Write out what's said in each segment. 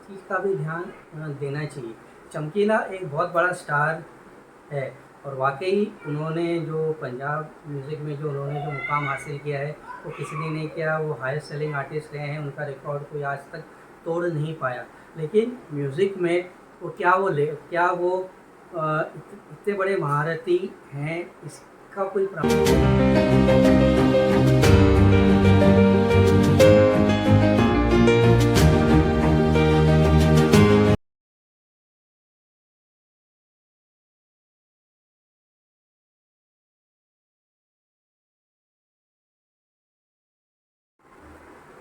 चीज़ का भी ध्यान देना चाहिए। चमकीला एक बहुत बड़ा स्टार है और वाक़ई उन्होंने जो पंजाब म्यूज़िक में जो उन्होंने जो मुकाम हासिल किया है, वो किसी ने नहीं किया। वो हाईएस्ट सेलिंग आर्टिस्ट रहे हैं, उनका रिकॉर्ड कोई आज तक तोड़ नहीं पाया। लेकिन म्यूज़िक में क्या वो इतने बड़े महारथी हैं, इसका कोई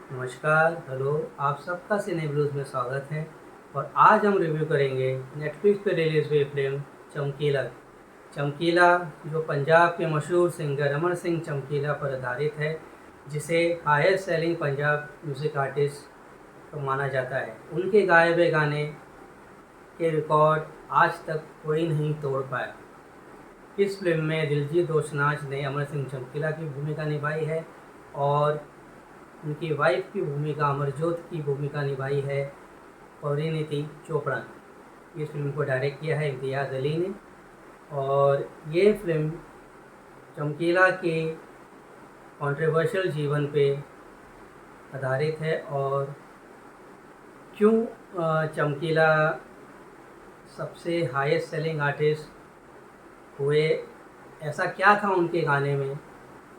नमस्कार, हेलो, आप सबका सिने ब्लूज़ में स्वागत है। और आज हम रिव्यू करेंगे नेटफ्लिक्स पे रिलीज़ हुई फिल्म चमकीला। चमकीला जो पंजाब के मशहूर सिंगर अमर सिंह चमकीला पर आधारित है, जिसे highest selling Punjab music artist माना जाता है। उनके गाए हुए गाने के रिकॉर्ड आज तक कोई नहीं तोड़ पाया। इस फिल्म में दिलजीत दोसांझ ने अमर सिंह चमकीला की भूमिका निभाई है और उनकी वाइफ की भूमिका अमरजोत की भूमिका निभाई है परिणीति चोपड़ा ने। इस फिल्म को डायरेक्ट किया है इम्तियाज़ अली ने। और ये फिल्म चमकीला के कंट्रोवर्शियल जीवन पे आधारित है और क्यों चमकीला सबसे हाईएस्ट सेलिंग आर्टिस्ट हुए, ऐसा क्या था उनके गाने में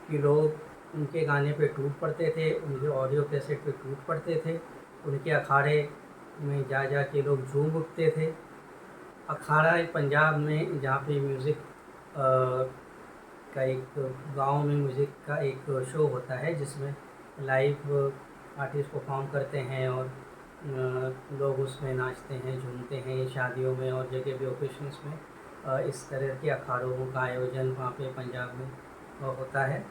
कि लोग उनके गाने पे टूट पड़ते थे, उनके ऑडियो कैसेट पे टूट पड़ते थे, उनके अखाड़े में जा के लोग झूम उठते थे। अखाड़ा पंजाब में जहाँ पे म्यूज़िक का एक गांव में म्यूज़िक का एक शो होता है, जिसमें लाइव आर्टिस्ट परफॉर्म करते हैं और लोग उसमें नाचते हैं, झूमते हैं शादियों में और जगह भी ओकेशंस में। इस तरह के अखाड़ों का आयोजन वहाँ पे पंजाब में होता है।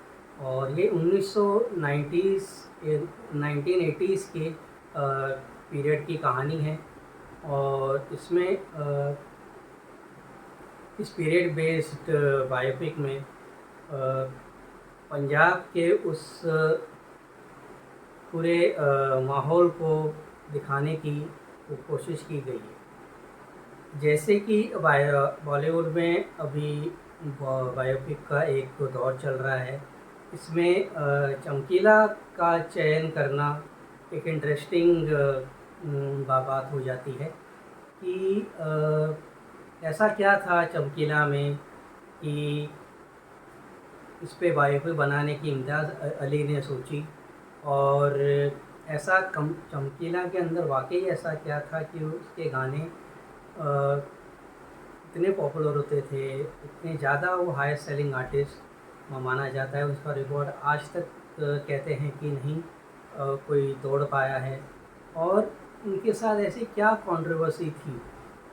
और ये 1980s के पीरियड की कहानी है और इसमें इस पीरियड बेस्ड बायोपिक में पंजाब के उस पूरे माहौल को दिखाने की कोशिश की गई है। जैसे कि बॉलीवुड में अभी बायोपिक का एक दौर चल रहा है, इसमें चमकीला का चयन करना एक इंटरेस्टिंग बात हो जाती है कि ऐसा क्या था चमकीला में कि इस पे बायोपिक बनाने की इम्तियाज़ अली ने सोची। और ऐसा चमकीला के अंदर वाकई ऐसा क्या था कि उसके गाने इतने पॉपुलर होते थे, इतने ज़्यादा वो हाईएस्ट सेलिंग आर्टिस्ट माना जाता है। उसका रिकॉर्ड आज तक कहते हैं कि नहीं कोई तोड़ पाया है। और उनके साथ ऐसी क्या कंट्रोवर्सी थी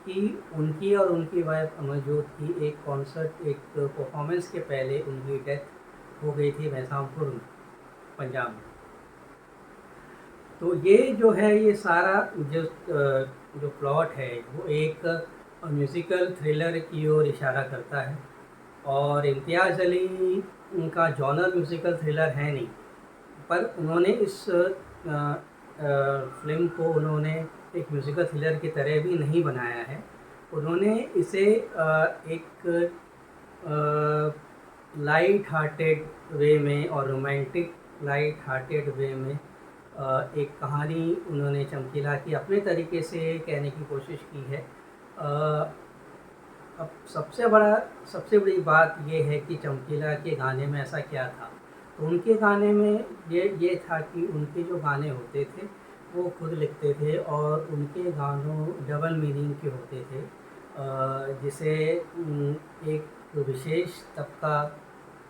कि उनकी और उनकी वाइफ अमरजोत की एक कॉन्सर्ट, एक परफॉर्मेंस के पहले उनकी डेथ हो गई थी भैंसामपुर में, पंजाब में। तो ये जो है, ये सारा जो प्लॉट है वो एक म्यूज़िकल थ्रिलर की ओर इशारा करता है। और इम्तियाज़ अली उनका जॉनर म्यूज़िकल थ्रिलर है नहीं, पर उन्होंने इस फिल्म को उन्होंने एक म्यूज़िकल थ्रिलर की तरह भी नहीं बनाया है। उन्होंने इसे एक लाइट हार्टेड वे में और रोमांटिक लाइट हार्टेड वे में एक कहानी उन्होंने चमकीला की अपने तरीके से कहने की कोशिश की है। अब सबसे बड़ी बात ये है कि चमकीला के गाने में ऐसा क्या था। तो उनके गाने में ये था कि उनके जो गाने होते थे वो खुद लिखते थे और उनके गानों डबल मीनिंग के होते थे, जिसे एक विशेष तबका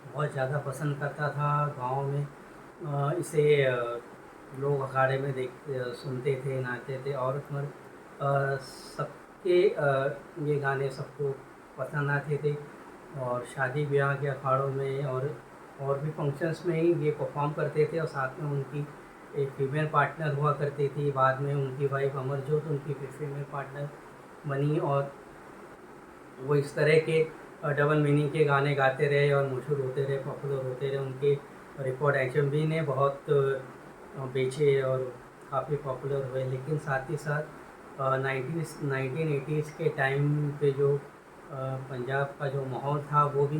बहुत ज़्यादा पसंद करता था गाँव में। इसे लोग अखाड़े में सुनते थे, नाचते थे और सबके ये गाने सबको पसंद आते थे। और शादी ब्याह के अखाड़ों में और भी फंक्शंस में ही ये परफॉर्म करते थे और साथ में उनकी एक फीमेल पार्टनर हुआ करती थी। बाद में उनकी वाइफ अमरजोत उनकी फीमेल पार्टनर बनी और वो इस तरह के डबल मीनिंग के गाने गाते रहे और मशहूर होते रहे, पॉपुलर होते रहे। उनके रिकॉर्ड HMV ने बहुत बेचे और काफ़ी पॉपुलर हुए। लेकिन साथ ही साथ 1980s के टाइम पे जो पंजाब का जो माहौल था वो भी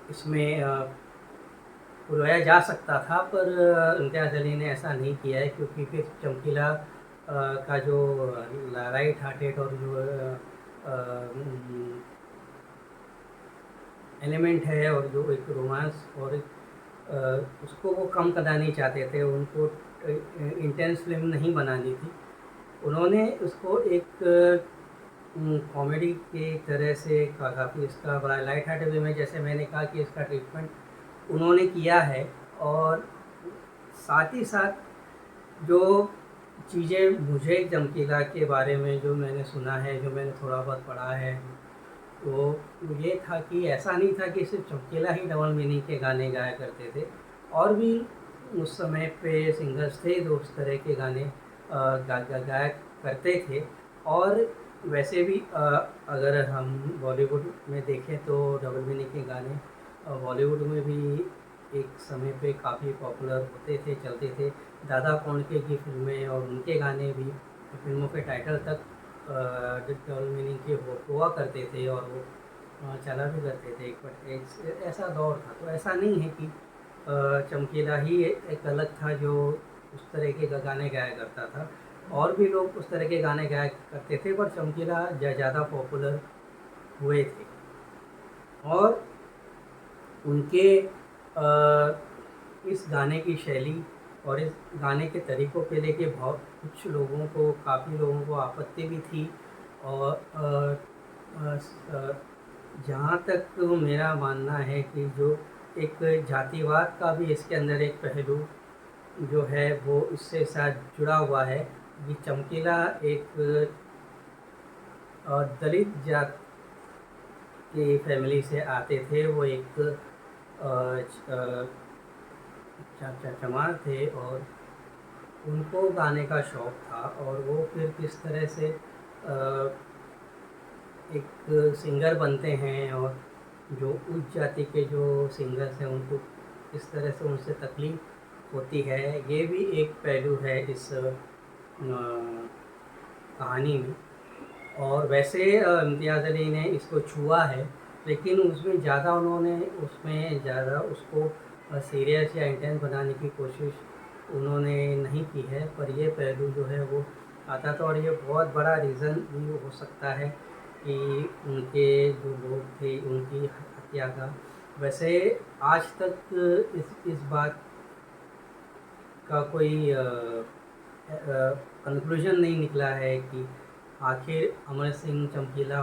इसमें बुलाया जा सकता था, पर इम्तियाज़ अली ने ऐसा नहीं किया है, क्योंकि फिर चमकीला का जो लाइट हार्टेड और जो एलिमेंट है और जो एक रोमांस और एक उसको वो कम करना नहीं चाहते थे, उनको इंटेंस फिल्म नहीं बनानी थी। उन्होंने उसको एक कॉमेडी की तरह से काफ़ी इसका बड़ा लाइट हार्टेड वे में, जैसे मैंने कहा कि इसका ट्रीटमेंट उन्होंने किया है। और साथ ही साथ जो चीज़ें मुझे चमकीला के बारे में जो मैंने सुना है, जो मैंने थोड़ा बहुत पढ़ा है, तो ये था कि ऐसा नहीं था कि सिर्फ चमकीला ही डबल मीनिंग के गाने गाया करते थे, और भी उस समय पे सिंगर्स थे जो उस तरह के गाने गाया करते थे। और वैसे भी अगर हम बॉलीवुड में देखें तो डबल मीनिंग के गाने बॉलीवुड में भी एक समय पे काफ़ी पॉपुलर होते थे, चलते थे। दादा कोंडके की फिल्में और उनके गाने भी फिल्मों के टाइटल तक डबल मीनिंग के हुआ करते थे, और वो चला भी करते थे। एक ऐसा दौर था, तो ऐसा नहीं है कि चमकीला ही एक अलग था जो उस तरह के गाने गाया करता था। और भी लोग उस तरह के गाने गाया करते थे, पर चमकीला ज़्यादा पॉपुलर हुए थे। और उनके इस गाने की शैली और इस गाने के तरीक़ों के लेके बहुत कुछ लोगों को, काफ़ी लोगों को आपत्ति भी थी। और जहाँ तक मेरा मानना है कि जो एक जातिवाद का भी इसके अंदर एक पहलू जो है वो इससे साथ जुड़ा हुआ है, कि चमकीला एक दलित जात की फैमिली से आते थे। वो एक चमार थे और उनको गाने का शौक़ था, और वो फिर किस तरह से एक सिंगर बनते हैं, और जो उच्च जाति के जो सिंगर्स हैं उनको किस तरह से उनसे तकलीफ़ होती है, ये भी एक पहलू है इस कहानी में। और वैसे इम्तियाज़ अली ने इसको छुआ है, लेकिन उसमें ज़्यादा उसको सीरियस या इंटेंस बनाने की कोशिश उन्होंने नहीं की है। पर ये पहलू जो है वो आता था, और ये बहुत बड़ा रीज़न भी हो सकता है कि उनके जो लोग थे उनकी हत्या का। वैसे आज तक इस बात का कोई कंक्लूजन नहीं निकला है कि आखिर अमर सिंह चमकीला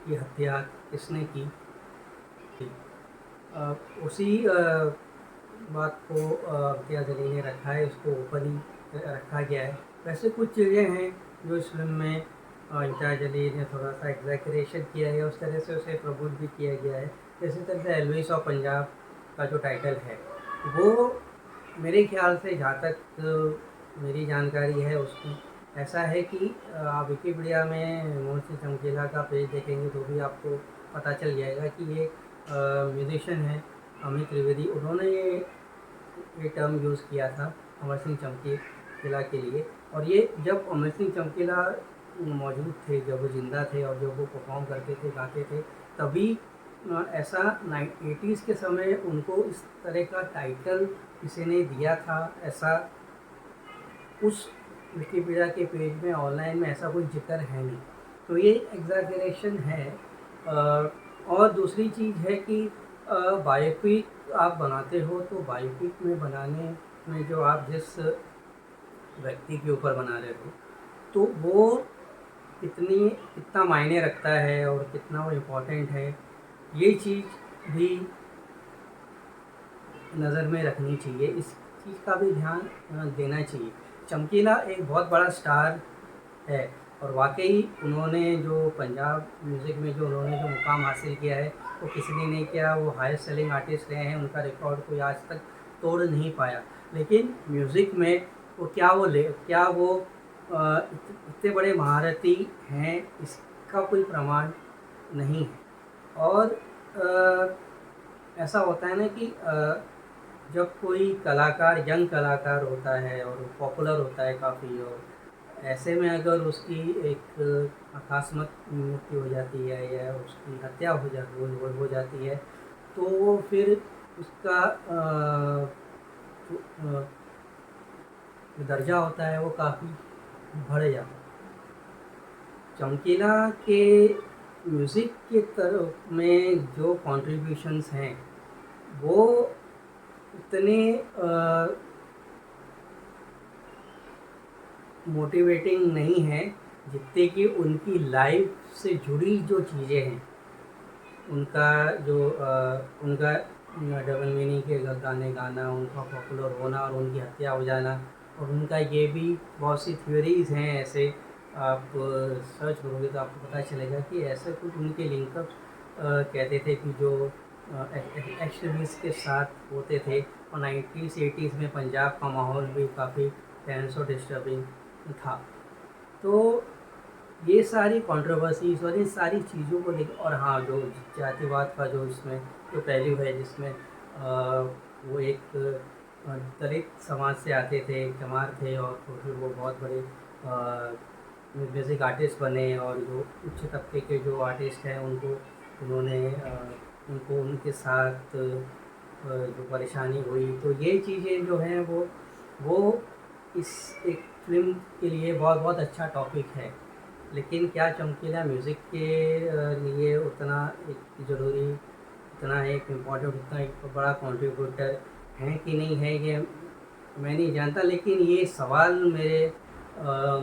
की हत्या किसने की। उसी बात को इम्तियाज़ अली ने रखा है, उसको ओपन ही रखा गया है। वैसे कुछ चीज़ें हैं जो इस फिल्म में इम्तियाज़ अली ने थोड़ा सा एग्जैगरेशन किया है, उस तरह से उसे प्रमोट भी किया गया है। जैसे तरह से एल्विस ऑफ पंजाब का जो टाइटल है, वो मेरे ख्याल से, जहाँ तक मेरी जानकारी है, उसमें ऐसा है कि आप विकिपीडिया में मोहन सिंह चमकीला का पेज देखेंगे तो भी आपको पता चल जाएगा कि ये म्यूजिशियन है अमित त्रिवेदी, उन्होंने ये टर्म यूज़ किया था अमर सिंह चमकीला के लिए। और ये जब अमर सिंह चमकीला मौजूद थे, जब वो ज़िंदा थे और जब वो परफॉर्म करते थे, गाते थे, तभी ऐसा 80s के समय उनको इस तरह का टाइटल किसी ने दिया था, ऐसा उस विकिपीडिया के पेज में, ऑनलाइन में ऐसा कोई जिक्र है नहीं। तो ये एग्जैगरेशन है। और दूसरी चीज़ है कि बायोपिक आप बनाते हो, तो बायोपिक में बनाने में जो आप जिस व्यक्ति के ऊपर बना रहे हो, तो वो कितना मायने रखता है और कितना वो इम्पोर्टेंट है, ये चीज़ भी नज़र में रखनी चाहिए। इस चीज़ का भी ध्यान देना चाहिए। चमकीला एक बहुत बड़ा स्टार है, और वाकई उन्होंने जो पंजाब म्यूज़िक में जो मुकाम हासिल किया है वो किसी ने नहीं किया। वो हाईएस्ट सेलिंग आर्टिस्ट रहे हैं, उनका रिकॉर्ड कोई आज तक तोड़ नहीं पाया। लेकिन म्यूज़िक में वो क्या वो इतने बड़े महारथी हैं, इसका कोई प्रमाण नहीं है। और ऐसा होता है ना कि जब कोई कलाकार, यंग कलाकार होता है और पॉपुलर होता है काफ़ी, और ऐसे में अगर उसकी एक अकस्मात मृत्यु हो जाती है या उसकी हत्या हो जाती है, तो वो फिर उसका जो दर्जा होता है वो काफ़ी बढ़ जाता है। चमकीला के म्यूज़िक के तरफ में जो कॉन्ट्रीब्यूशंस हैं वो उतने मोटिवेटिंग नहीं है जितने कि उनकी लाइफ से जुड़ी जो चीज़ें हैं, उनका जो उनका डबल मीनिंग के गाने गाना, उनका पॉपुलर होना और उनकी हत्या हो जाना, और उनका ये भी बहुत सी थ्योरीज हैं ऐसे, आप सर्च करोगे तो आपको पता चलेगा कि ऐसे कुछ उनके लिंकअप कहते थे कि जो एक्सट्रीमिस्ट के साथ होते थे। और 90s 80s में पंजाब का माहौल भी काफ़ी टेंस और डिस्टर्बिंग था। तो ये सारी कंट्रोवर्सीज और इन सारी चीज़ों को लेकर, और हाँ, जो जातिवाद का जो इसमें जो पहलू है जिसमें वो एक दलित समाज से आते थे, चमार थे, और तो फिर वो बहुत बड़े म्यूज़िक आर्टिस्ट बने, और जो उच्च तबके के जो आर्टिस्ट हैं उनको उन्होंने उनको उनके साथ जो परेशानी हुई, तो ये चीज़ें जो हैं वो इस एक फिल्म के लिए बहुत बहुत अच्छा टॉपिक है। लेकिन क्या चमकीला म्यूज़िक के लिए उतना एक ज़रूरी, उतना एक इम्पोर्टेंट, उतना एक बड़ा कंट्रीब्यूटर है कि नहीं है, ये मैं नहीं जानता। लेकिन ये सवाल मेरे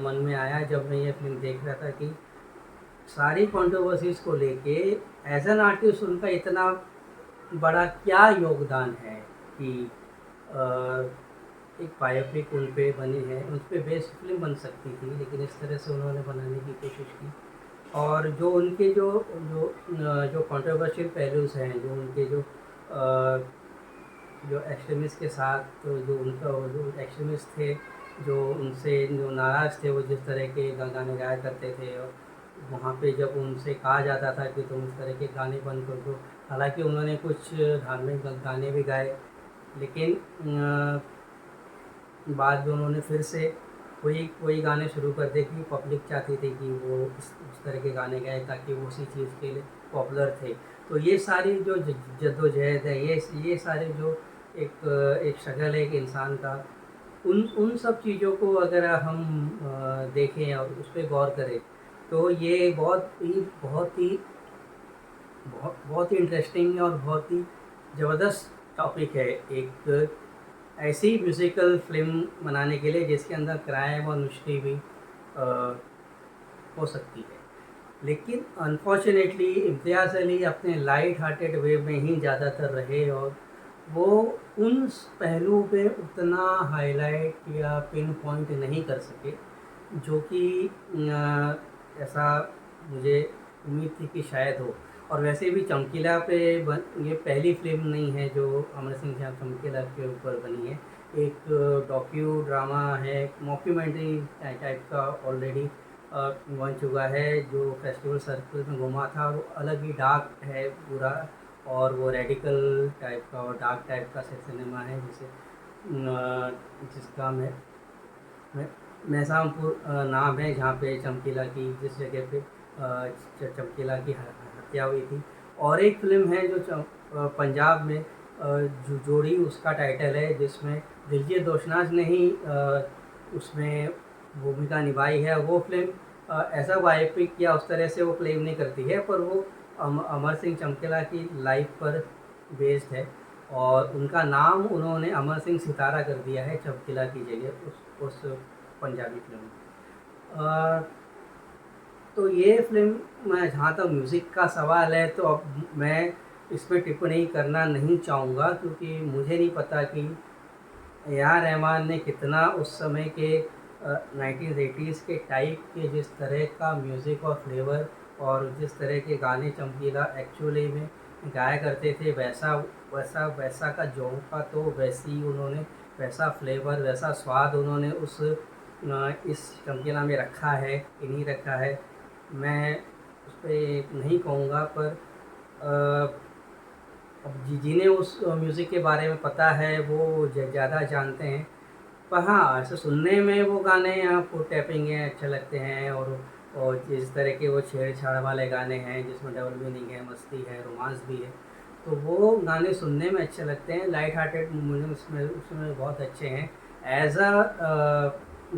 मन में आया जब मैं ये फिल्म देख रहा था कि सारी कंट्रोवर्सीज़ को लेके एज एन आर्टिस्ट उनका इतना बड़ा क्या योगदान है कि एक बायोपिक उन पे बनी है, उन पे बेस्ड फिल्म बन सकती थी, लेकिन इस तरह से उन्होंने बनाने की कोशिश की। और जो उनके जो जो जो कंट्रोवर्शियल पहलूज़ हैं, जो उनके जो एक्सट्रीमिस्ट के साथ, तो जो उनका जो एक्सट्रीमिस्ट थे जो उनसे जो नाराज़ थे, वो जिस तरह के गाने गाया करते थे, और वहाँ पे जब उनसे कहा जाता था कि तुम इस तरह के गाने बंद कर दो, हालांकि उन्होंने कुछ धार्मिक गाने भी गाए, लेकिन बाद में उन्होंने फिर से वही गाने शुरू कर दिए कि पब्लिक चाहती थी कि वो इस तरह के गाने गाए ताकि वो उसी चीज़ के लिए पॉपुलर थे। तो ये सारी जो जद्दोजहद है, ये सारे जो एक स्ट्रगल है एक इंसान का, उन उन सब चीज़ों को अगर हम देखें और उस पर गौर करें, तो ये बहुत ही इंटरेस्टिंग और बहुत ही ज़बरदस्त टॉपिक है एक ऐसी म्यूज़िकल फिल्म बनाने के लिए जिसके अंदर क्राइम और मिस्ट्री भी हो सकती है। लेकिन अनफॉर्चुनेटली इम्तियाज़ अली अपने लाइट हार्टेड वे में ही ज़्यादातर रहे, और वो उन पहलुओं पे उतना हाईलाइट या पिन पॉइंट नहीं कर सके जो कि ऐसा मुझे उम्मीद थी कि शायद हो। और वैसे भी चमकीला पे ये पहली फिल्म नहीं है जो अमर सिंह चमकीला के ऊपर बनी है। एक डॉक्यू ड्रामा है, मॉक्यूमेंट्री टाइप का ऑलरेडी बन चुका है, जो फेस्टिवल सर्कल में घुमा था, और अलग ही डार्क है पूरा, और वो रेडिकल टाइप का और डार्क टाइप का सिनेमा है, जिसका मैसामपुर नाम है, जहाँ पे चमकीला की जिस जगह पे चमकीला की हत्या हुई थी। और एक फिल्म है जो पंजाब में जो जोड़ी, उसका टाइटल है, जिसमें दिलजीत दोसांझ ने ही उसमें भूमिका निभाई है। वो फिल्म ऐसा बायोपिक या उस तरह से वो क्लेम नहीं करती है, पर वो अमर सिंह चमकीला की लाइफ पर बेस्ड है, और उनका नाम उन्होंने अमर सिंह सितारा कर दिया है चमकीला की जगह उस पंजाबी फिल्म में। तो ये फिल्म में, जहाँ तक म्यूज़िक का सवाल है, तो अब मैं इस पर टिप्पणी करना नहीं चाहूँगा, क्योंकि मुझे नहीं पता कि ए.आर. रहमान ने कितना उस समय के 1980s के टाइप के जिस तरह का म्यूज़िक और फ्लेवर और जिस तरह के गाने चमकीला एक्चुअली में गाया करते थे, वैसा का झोंका, तो वैसी उन्होंने वैसा फ्लेवर, वैसा स्वाद उन्होंने इस चमकीला में रखा है कि नहीं रखा है, मैं उस पर नहीं कहूँगा। पर अब जिन्हें उस म्यूज़िक के बारे में पता है वो ज़्यादा जानते हैं। पर हाँ, ऐसे सुनने में वो गाने आपको टैपिंग है अच्छे लगते हैं, और जिस तरह के वो छेड़छाड़ वाले गाने हैं जिसमें डबल मीनिंग है, मस्ती है, रोमांस भी है, तो वो गाने सुनने में अच्छे लगते हैं। लाइट हार्टेड मुझे उसमें उसमें बहुत अच्छे हैं। एज अ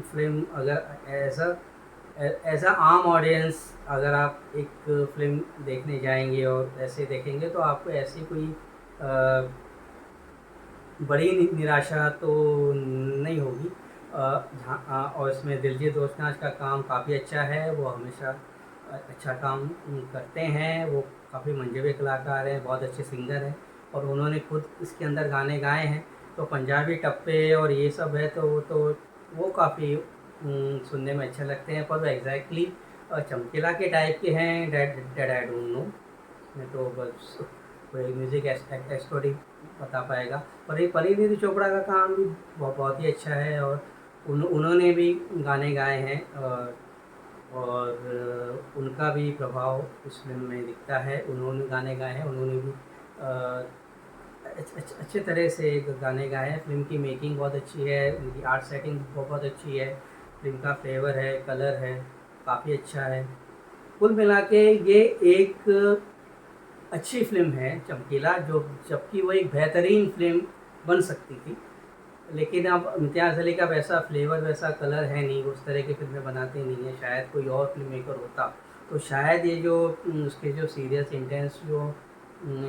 फिल्म, अगर एज अ आम ऑडियंस अगर आप एक फिल्म देखने जाएंगे और ऐसे देखेंगे, तो आपको ऐसी कोई अ, बड़ी निराशा तो नहीं होगी। और इसमें दिलजीत दोसांझ का काम काफ़ी अच्छा है। वो हमेशा अच्छा काम करते हैं। वो काफ़ी मंझे कलाकार हैं, बहुत अच्छे सिंगर हैं, और उन्होंने खुद इसके अंदर गाने गाए हैं। तो पंजाबी टप्पे और ये सब है, तो वो काफ़ी सुनने में अच्छे लगते हैं। पर वो एग्जैक्टली चमकीला के टाइप के हैं, डेट आई डोंट नो। मैं तो बस कोई म्यूज़िक एक्सपर्ट ही बता पाएगा। पर ये परिणीति चोपड़ा का काम भी बहुत ही अच्छा है, और उन्होंने भी गाने गाए हैं, और उनका भी प्रभाव इस फिल्म में दिखता है। उन्होंने गाने गाए हैं, उन्होंने भी अच्छे तरह से गाने गाए हैं। फिल्म की मेकिंग बहुत अच्छी है, उनकी आर्ट सेटिंग बहुत अच्छी है, फिल्म का फ्लेवर है, कलर है, काफ़ी अच्छा है। कुल मिला के ये एक अच्छी फ़िल्म है चमकीला, जो जबकि वो एक बेहतरीन फ़िल्म बन सकती थी, लेकिन अब इम्तियाज़ अली का वैसा फ्लेवर, वैसा कलर है नहीं, उस तरह की फ़िल्में बनाते नहीं हैं। शायद कोई और फ़िल्म मेकर होता तो शायद ये जो उसके जो सीरियस इंटेंस जो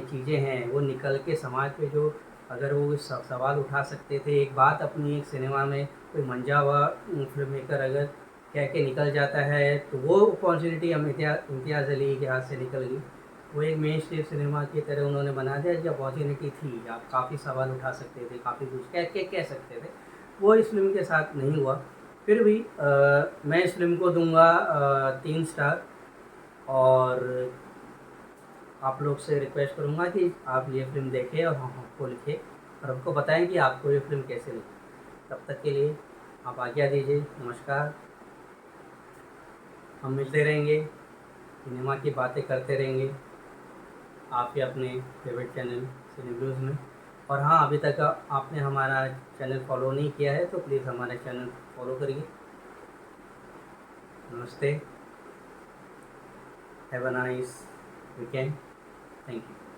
चीज़ें हैं वो निकल के समाज पे जो, अगर वो सवाल उठा सकते थे। एक बात अपनी एक सिनेमा में कोई मंझा हुआ फिल्म मेकर अगर कह के निकल जाता है, तो वो अपॉर्चुनिटी हम इम्तियाज़ अली के हाथ से निकल गई। वो एक मेन स्ट्रीम सिनेमा की तरह उन्होंने बना दिया। जब अपॉर्चुनिटी थी, आप काफ़ी सवाल उठा सकते थे, काफ़ी कुछ कह सकते थे, वो इस फिल्म के साथ नहीं हुआ। फिर भी मैं इस फिल्म को दूंगा 3 स्टार। और आप लोग से रिक्वेस्ट करूंगा कि आप ये फिल्म देखें और हमको लिखें, और हमको बताएं कि आपको ये फिल्म कैसे लगी। तब तक के लिए आप आज्ञा दीजिए। नमस्कार। हम मिलते रहेंगे, सिनेमा की बातें करते रहेंगे आपके अपने फेवरेट चैनल सिने ब्लूज़ में। और हाँ, अभी तक आपने हमारा चैनल फॉलो नहीं किया है, तो प्लीज़ हमारा चैनल फॉलो करिए। नमस्ते। Have a nice weekend. Thank you.